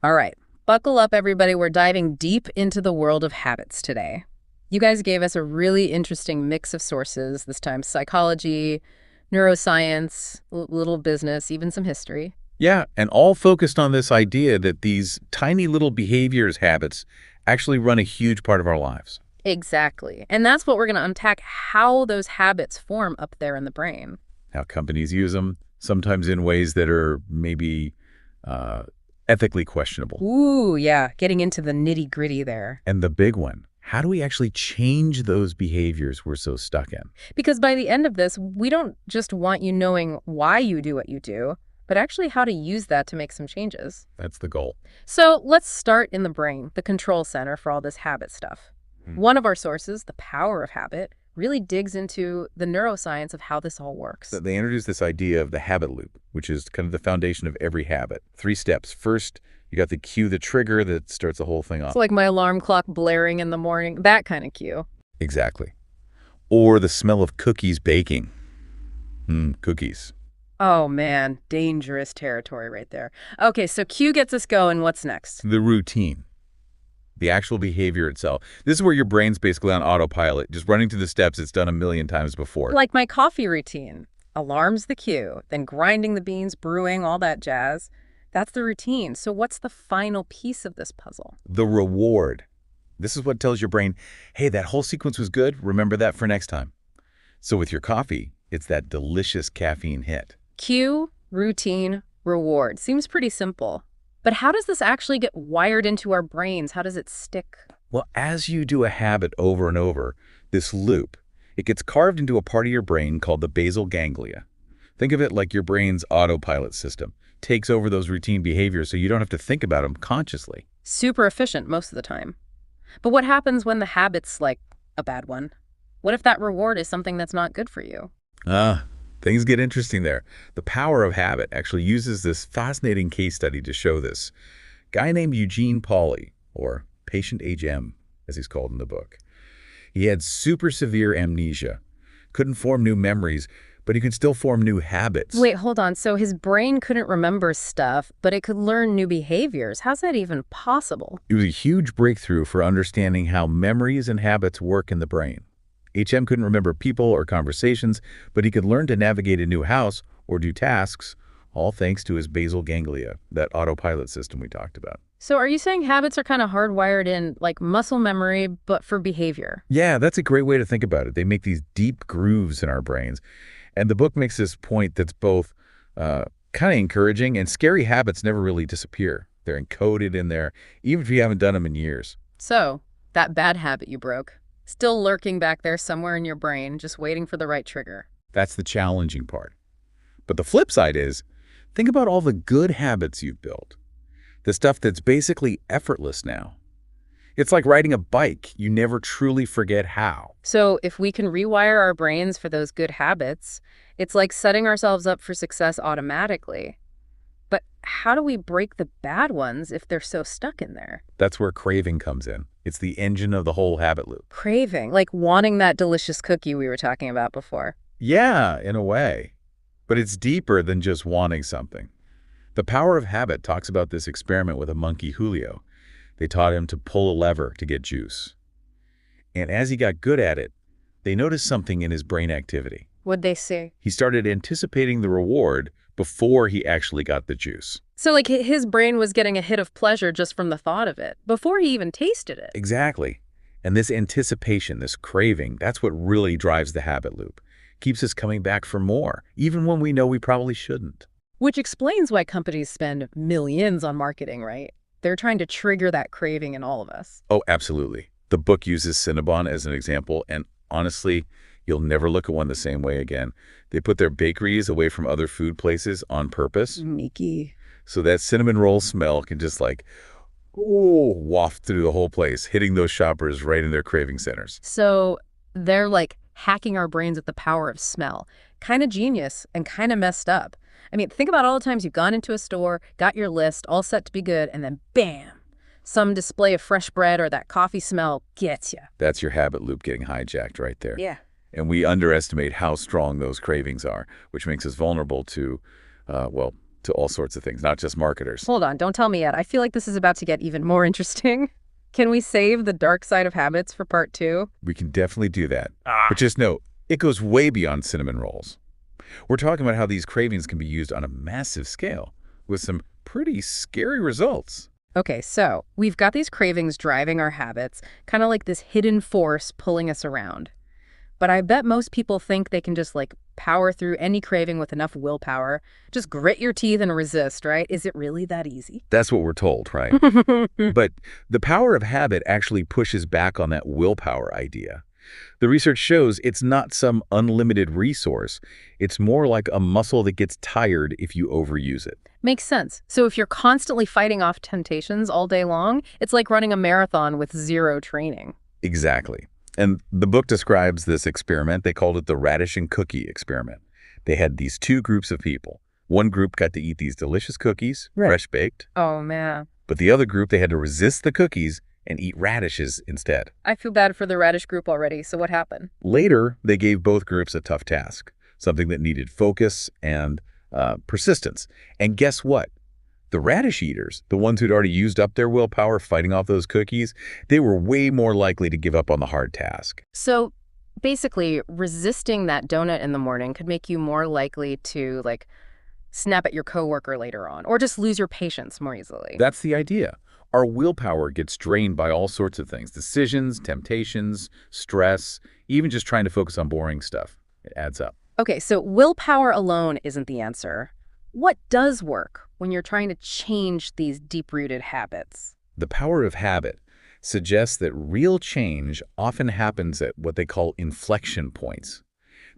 All right, buckle up, everybody. We're diving deep into the world of habits today. You guys gave us a really interesting mix of sources, this time psychology, neuroscience, little business, even some history. Yeah, and all focused on this idea that these tiny little behaviors, habits, actually run a huge part of our lives. Exactly. And that's what we're going to unpack, how those habits form up there in the brain. How companies use them, sometimes in ways that are maybe uh, ethically questionable. Ooh, yeah, getting into the nitty-gritty there. And the big one, how do we actually change those behaviors we're so stuck in? Because by the end of this, we don't just want you knowing why you do what you do, but actually how to use that to make some changes. That's the goal. So let's start in the brain, the control center for all this habit stuff. One of our sources, The Power of Habit, really digs into the neuroscience of how this all works. They introduced this idea of the habit loop, which is kind of the foundation of every habit. 3 steps. First, you got the cue, the trigger that starts the whole thing off. It's like my alarm clock blaring in the morning, that kind of cue. Exactly. Or the smell of cookies baking. Cookies. Oh man, dangerous territory right there. Okay, so cue gets us going. What's next? The routine. The actual behavior itself. This is where your brain's basically on autopilot, just running through the steps it's done a million times before. Like my coffee routine. Alarm's the cue, then grinding the beans, brewing, all that jazz. That's the routine. So what's the final piece of this puzzle? The reward. This is what tells your brain, hey, that whole sequence was good. Remember that for next time. So with your coffee, it's that delicious caffeine hit. Cue, routine, reward. Seems pretty simple. But how does this actually get wired into our brains? How does it stick? Well, as you do a habit over and over, this loop, it gets carved into a part of your brain called the basal ganglia. Think of it like your brain's autopilot system. Takes over those routine behaviors so you don't have to think about them consciously. Super efficient most of the time. But what happens when the habit's like a bad one? What if that reward is something that's not good for you? Things get interesting there. The Power of Habit actually uses this fascinating case study to show this. Guy named Eugene Pauly, or Patient HM, as he's called in the book. He had super severe amnesia, couldn't form new memories, but he could still form new habits. Wait, hold on. So his brain couldn't remember stuff, but it could learn new behaviors. How's that even possible? It was a huge breakthrough for understanding how memories and habits work in the brain. HM couldn't remember people or conversations, but he could learn to navigate a new house or do tasks, all thanks to his basal ganglia, that autopilot system we talked about. So are you saying habits are kind of hardwired in, like muscle memory, but for behavior? Yeah, that's a great way to think about it. They make these deep grooves in our brains. And the book makes this point that's both kind of encouraging, and scary habits never really disappear. They're encoded in there, even if you haven't done them in years. So that bad habit you broke, still lurking back there somewhere in your brain, just waiting for the right trigger. That's the challenging part. But the flip side is, think about all the good habits you've built. The stuff that's basically effortless now. It's like riding a bike. You never truly forget how. So if we can rewire our brains for those good habits, it's like setting ourselves up for success automatically. But how do we break the bad ones if they're so stuck in there? That's where craving comes in. It's the engine of the whole habit loop. Craving, like wanting that delicious cookie we were talking about before. Yeah, in a way. But it's deeper than just wanting something. The Power of Habit talks about this experiment with a monkey, Julio. They taught him to pull a lever to get juice. And as he got good at it, they noticed something in his brain activity. What'd they see? He started anticipating the reward before he actually got the juice. So like his brain was getting a hit of pleasure just from the thought of it, before he even tasted it. Exactly. And this anticipation, this craving, that's what really drives the habit loop. Keeps us coming back for more, even when we know we probably shouldn't. Which explains why companies spend millions on marketing, right? They're trying to trigger that craving in all of us. Oh, absolutely. The book uses Cinnabon as an example, and honestly, you'll never look at one the same way again. They put their bakeries away from other food places on purpose. Mickey. So that cinnamon roll smell can just like, ooh, waft through the whole place, hitting those shoppers right in their craving centers. So they're like hacking our brains with the power of smell. Kind of genius and kind of messed up. I mean, think about all the times you've gone into a store, got your list, all set to be good, and then bam, some display of fresh bread or that coffee smell gets you. That's your habit loop getting hijacked right there. Yeah. And we underestimate how strong those cravings are, which makes us vulnerable to, well, to all sorts of things, not just marketers. Hold on, don't tell me yet. I feel like this is about to get even more interesting. Can we save the dark side of habits for part 2? We can definitely do that. But just note, it goes way beyond cinnamon rolls. We're talking about how these cravings can be used on a massive scale with some pretty scary results. Okay, so we've got these cravings driving our habits, kind of like this hidden force pulling us around. But I bet most people think they can just power through any craving with enough willpower. Just grit your teeth and resist, right? Is it really that easy? That's what we're told, right? But the power of habit actually pushes back on that willpower idea. The research shows it's not some unlimited resource. It's more like a muscle that gets tired if you overuse it. Makes sense. So if you're constantly fighting off temptations all day long, it's like running a marathon with zero training. Exactly. And the book describes this experiment. They called it the radish and cookie experiment. They had these two groups of people. One group got to eat these delicious cookies, Right. fresh baked. Oh, man. But the other group, they had to resist the cookies and eat radishes instead. I feel bad for the radish group already, so what happened? Later, they gave both groups a tough task, something that needed focus and persistence. And guess what? The radish eaters, the ones who'd already used up their willpower fighting off those cookies, they were way more likely to give up on the hard task. So basically, resisting that donut in the morning could make you more likely to, snap at your coworker later on, or just lose your patience more easily. That's the idea. Our willpower gets drained by all sorts of things, decisions, temptations, stress, even just trying to focus on boring stuff. It adds up. Okay, so willpower alone isn't the answer. What does work when you're trying to change these deep-rooted habits? The power of habit suggests that real change often happens at what they call inflection points.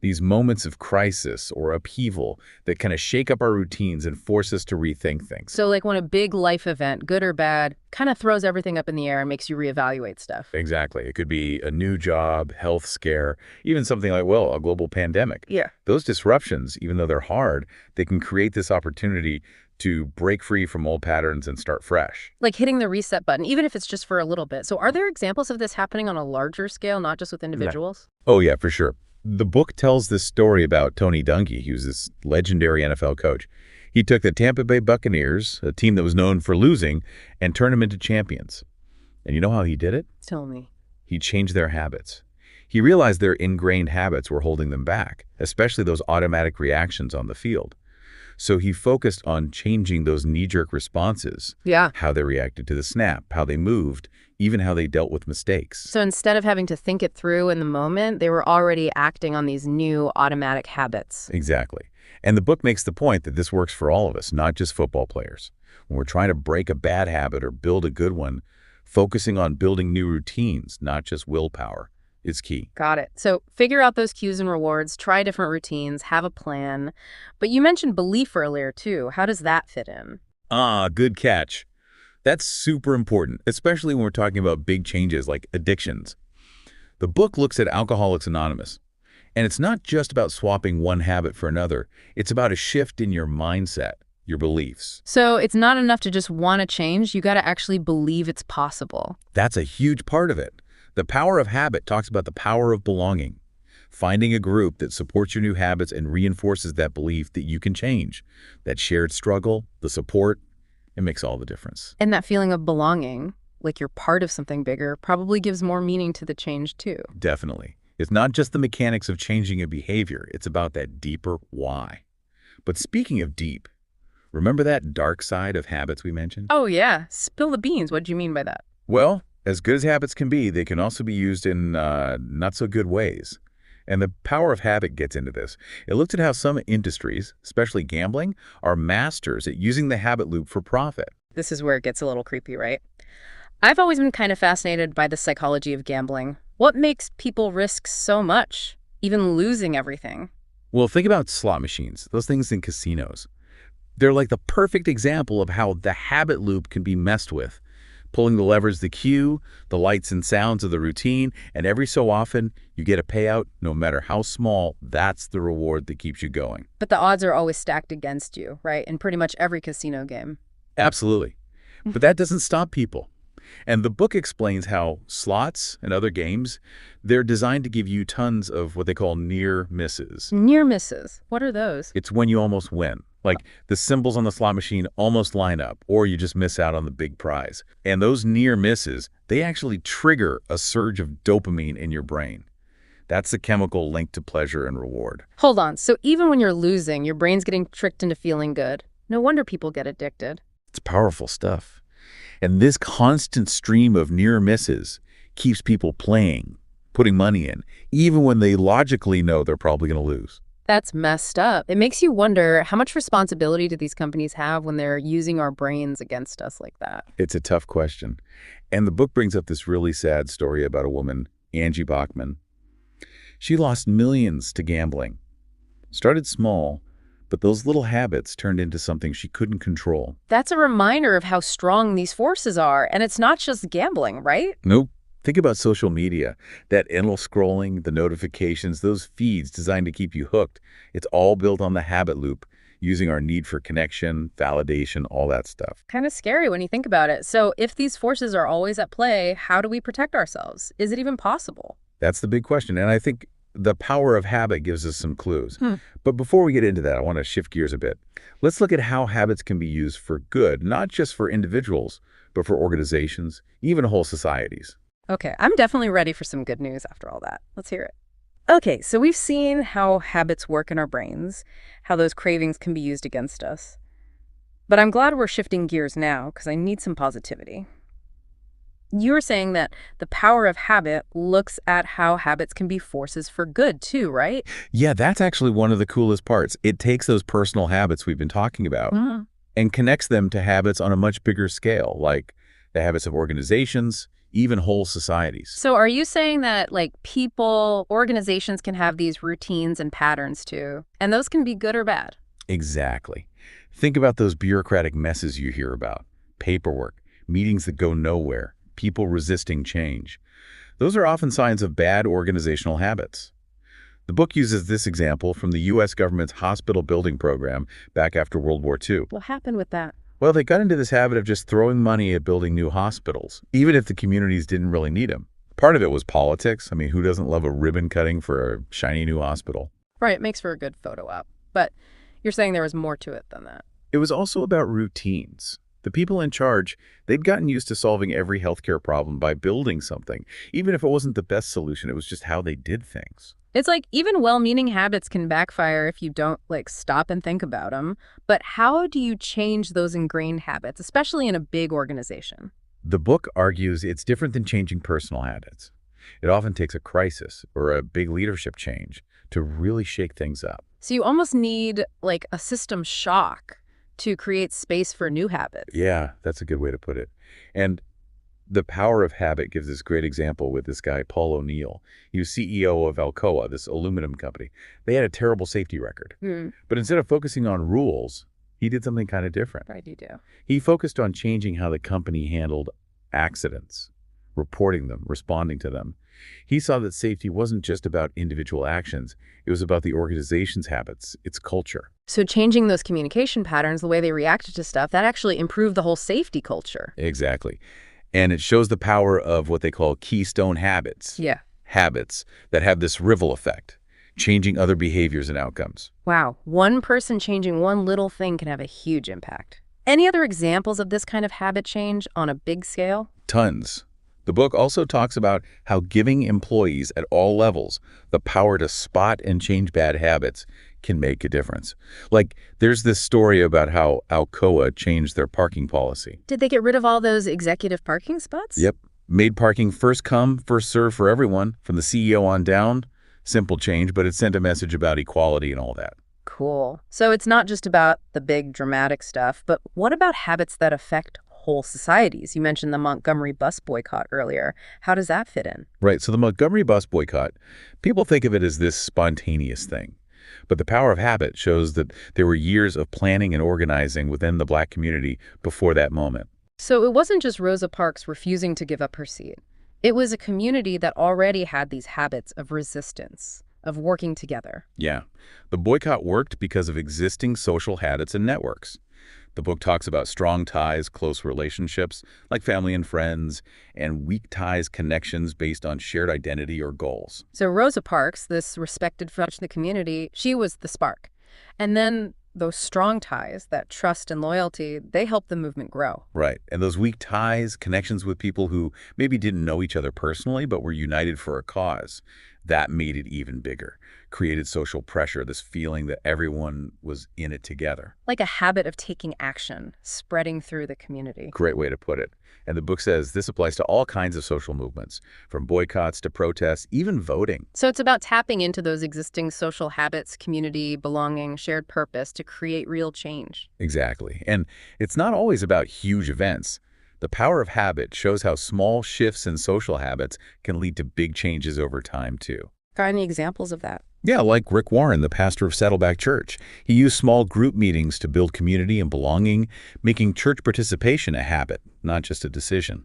These moments of crisis or upheaval that kind of shake up our routines and force us to rethink things. So when a big life event, good or bad, kind of throws everything up in the air and makes you reevaluate stuff. Exactly. It could be a new job, health scare, even something like, a global pandemic. Yeah. Those disruptions, even though they're hard, they can create this opportunity to break free from old patterns and start fresh. Like hitting the reset button, even if it's just for a little bit. So are there examples of this happening on a larger scale, not just with individuals? Oh, yeah, for sure. The book tells this story about Tony Dungy. He was this legendary NFL coach. He took the Tampa Bay Buccaneers, a team that was known for losing, and turned them into champions. And you know how he did it? Tell me. He changed their habits. He realized their ingrained habits were holding them back, especially those automatic reactions on the field. So he focused on changing those knee-jerk responses. Yeah. How they reacted to the snap, how they moved, even how they dealt with mistakes. So instead of having to think it through in the moment, they were already acting on these new automatic habits. Exactly. And the book makes the point that this works for all of us, not just football players. When we're trying to break a bad habit or build a good one, focusing on building new routines, not just willpower, is key. Got it. So figure out those cues and rewards, try different routines, have a plan. But you mentioned belief earlier, too. How does that fit in? Good catch. That's super important, especially when we're talking about big changes like addictions. The book looks at Alcoholics Anonymous. And it's not just about swapping one habit for another. It's about a shift in your mindset, your beliefs. So it's not enough to just want to change. You got to actually believe it's possible. That's a huge part of it. The power of habit talks about the power of belonging. Finding a group that supports your new habits and reinforces that belief that you can change. That shared struggle, the support, it makes all the difference. And that feeling of belonging, like you're part of something bigger, probably gives more meaning to the change, too. Definitely. It's not just the mechanics of changing a behavior. It's about that deeper why. But speaking of deep, remember that dark side of habits we mentioned? Oh, yeah. Spill the beans. What do you mean by that? Well, as good as habits can be, they can also be used in not so good ways. And the power of habit gets into this. It looks at how some industries, especially gambling, are masters at using the habit loop for profit. This is where it gets a little creepy, right? I've always been kind of fascinated by the psychology of gambling. What makes people risk so much, even losing everything? Well, think about slot machines, those things in casinos. They're like the perfect example of how the habit loop can be messed with. Pulling the levers, the cue, the lights and sounds of the routine, and every so often you get a payout, no matter how small. That's the reward that keeps you going. But the odds are always stacked against you, right? In pretty much every casino game. Absolutely. But that doesn't stop people. And the book explains how slots and other games, they're designed to give you tons of what they call near misses. Near misses. What are those? It's when you almost win. Like the symbols on the slot machine almost line up, or you just miss out on the big prize. And those near misses, they actually trigger a surge of dopamine in your brain. That's the chemical linked to pleasure and reward. Hold on. So even when you're losing, your brain's getting tricked into feeling good. No wonder people get addicted. It's powerful stuff. And this constant stream of near misses keeps people playing, putting money in, even when they logically know they're probably going to lose. That's messed up. It makes you wonder, how much responsibility do these companies have when they're using our brains against us like that? It's a tough question. And the book brings up this really sad story about a woman, Angie Bachman. She lost millions to gambling. Started small, but those little habits turned into something she couldn't control. That's a reminder of how strong these forces are. And it's not just gambling, right? Nope. Think about social media, that endless scrolling, the notifications, those feeds designed to keep you hooked. It's all built on the habit loop, using our need for connection, validation, all that stuff. Kind of scary when you think about it. So if these forces are always at play, how do we protect ourselves? Is it even possible? That's the big question. And I think the power of habit gives us some clues. But before we get into that, I want to shift gears a bit. Let's look at how habits can be used for good, not just for individuals, but for organizations, even whole societies. Okay, I'm definitely ready for some good news after all that. Let's hear it. Okay, so we've seen how habits work in our brains, how those cravings can be used against us. But I'm glad we're shifting gears now because I need some positivity. You were saying that the power of habit looks at how habits can be forces for good too, right? Yeah, that's actually one of the coolest parts. It takes those personal habits we've been talking about and connects them to habits on a much bigger scale, like the habits of organizations, even whole societies. So are you saying that like people, organizations can have these routines and patterns too, and those can be good or bad? Exactly. Think about those bureaucratic messes you hear about. Paperwork, meetings that go nowhere, people resisting change. Those are often signs of bad organizational habits. The book uses this example from the U.S. government's hospital building program back after World War II. What happened with that? Well, they got into this habit of just throwing money at building new hospitals, even if the communities didn't really need them. Part of it was politics. I mean, who doesn't love a ribbon cutting for a shiny new hospital? Right, it makes for a good photo op. But you're saying there was more to it than that. It was also about routines. The people in charge, they'd gotten used to solving every healthcare problem by building something. Even if it wasn't the best solution, it was just how they did things. It's like even well-meaning habits can backfire if you don't like stop and think about them. But how do you change those ingrained habits, especially in a big organization? The book argues it's different than changing personal habits. It often takes a crisis or a big leadership change to really shake things up. So you almost need like a system shock to create space for new habits. Yeah, that's a good way to put it. And the power of habit gives this great example with this guy, Paul O'Neill. He was CEO of Alcoa, this aluminum company. They had a terrible safety record. But instead of focusing on rules, he did something kind of different. Right, you do. He focused on changing how the company handled accidents, reporting them, responding to them. He saw that safety wasn't just about individual actions. It was about the organization's habits, its culture. So changing those communication patterns, the way they reacted to stuff, that actually improved the whole safety culture. Exactly. And it shows the power of what they call Keystone Habits. Yeah. Habits that have this ripple effect, changing other behaviors and outcomes. Wow. One person changing one little thing can have a huge impact. Any other examples of this kind of habit change on a big scale? Tons. The book also talks about how giving employees at all levels the power to spot and change bad habits can make a difference. Like, there's this story about how Alcoa changed their parking policy. Did they get rid of all those executive parking spots? Yep. Made parking first come, first serve for everyone, from the CEO on down. Simple change, but it sent a message about equality and all that. Cool. So it's not just about the big dramatic stuff, but what about habits that affect whole societies? You mentioned the Montgomery bus boycott earlier. How does that fit in? Right. So the Montgomery bus boycott, people think of it as this spontaneous thing. But the power of habit shows that there were years of planning and organizing within the Black community before that moment. So it wasn't just Rosa Parks refusing to give up her seat. It was a community that already had these habits of resistance, of working together. Yeah. The boycott worked because of existing social habits and networks. The book talks about strong ties, close relationships, like family and friends, and weak ties, connections based on shared identity or goals. So Rosa Parks, this respected figure in the community, she was the spark. And then Those strong ties, that trust and loyalty, they help the movement grow. Right. And those weak ties, connections with people who maybe didn't know each other personally but were united for a cause, that made it even bigger. Created social pressure, this feeling that everyone was in it together. Like a habit of taking action, spreading through the community. Great way to put it. And the book says this applies to all kinds of social movements, from boycotts to protests, even voting. So it's about tapping into those existing social habits, community, belonging, shared purpose to create real change. Exactly. And it's not always about huge events. The power of habit shows how small shifts in social habits can lead to big changes over time, too. Got any examples of that? Yeah, like Rick Warren, the pastor of Saddleback Church. He used small group meetings to build community and belonging, making church participation a habit, not just a decision.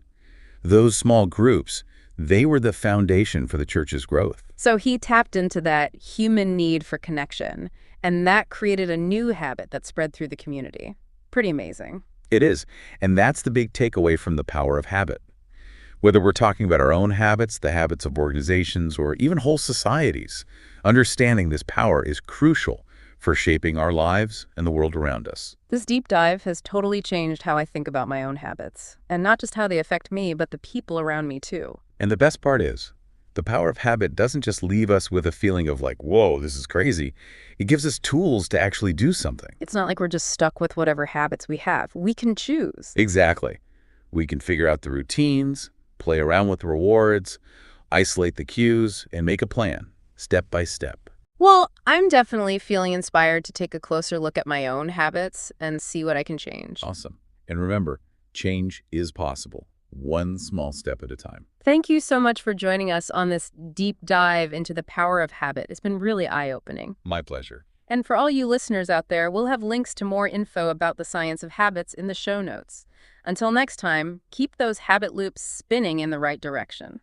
Those small groups, they were the foundation for the church's growth. So he tapped into that human need for connection, and that created a new habit that spread through the community. Pretty amazing. It is, and that's the big takeaway from the power of habit. Whether we're talking about our own habits, the habits of organizations, or even whole societies, understanding this power is crucial for shaping our lives and the world around us. This deep dive has totally changed how I think about my own habits, and not just how they affect me, but the people around me too. And the best part is, the power of habit doesn't just leave us with a feeling of like, whoa, this is crazy. It gives us tools to actually do something. It's not like we're just stuck with whatever habits we have. We can choose. Exactly. We can figure out the routines, play around with the rewards, isolate the cues, and make a plan, step by step. Well, I'm definitely feeling inspired to take a closer look at my own habits and see what I can change. Awesome. And remember, change is possible, one small step at a time. Thank you so much for joining us on this deep dive into the power of habit. It's been really eye-opening. My pleasure. And for all you listeners out there, we'll have links to more info about the science of habits in the show notes. Until next time, keep those habit loops spinning in the right direction.